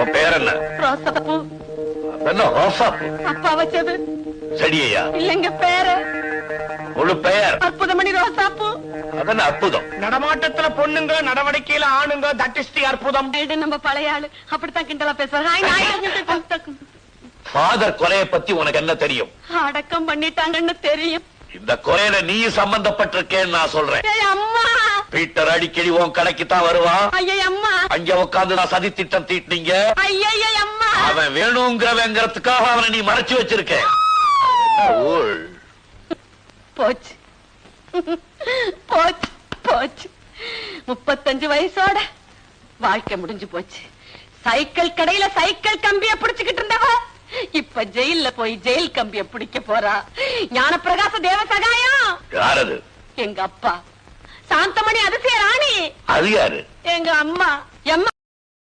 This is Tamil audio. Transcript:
உன் பேர் என்ன? ரோசாப்பூ. என்ன ரோசாப்பூ? அப்பா வச்சது. செடியா? இல்லைங்க, பேரு. முழு பெயர்? அற்புதமணி ரோசாப்பூ. அதென்ன அற்புதம்? நடமாட்டத்துல பொண்ணுங்க, நடவடிக்கையில ஆணுங்க, தட் இஸ் தி அற்புதம். நம்ம பழைய ஆளு அப்படித்தான் கிண்டலா பேசுவாங்க. ஃபாதர் கொலையை பத்தி உனக்கு என்ன தெரியும்? அடக்கம் பண்ணிட்டாங்கன்னு தெரியும். இந்த கொலையில நீ சம்பந்தப்பட்டிருக்கேன்னு நான் சொல்றேன். அம்மா, பீட்டர் அடிக்கடி உன் கடைக்கு தான் வருவான். அம்மா, அங்க உட்கார்ந்து நான் சதி திட்டம் தீட்டினீங்க. அம்மா, அவன் வேணுங்கிறவங்கிறதுக்காக அவனை நீ மறைச்சு வச்சிருக்க. போச்சு போச்சு போச்சு. 35 வயசோட வாழ்க்கை முடிஞ்சு போச்சு. சைக்கிள் கடையில சைக்கிள் கம்பிய பிடிச்சுக்கிட்டு இருந்தவ இப்ப ஜெயில போய் ஜெயில் கம்பிய பிடிக்க போறா. ஞானப்பிரகாச தேவசகாயம். யாரது? எங்க அப்பா. சாந்தமணி அதிசய ராணி. அது யாரு? எங்க அம்மா.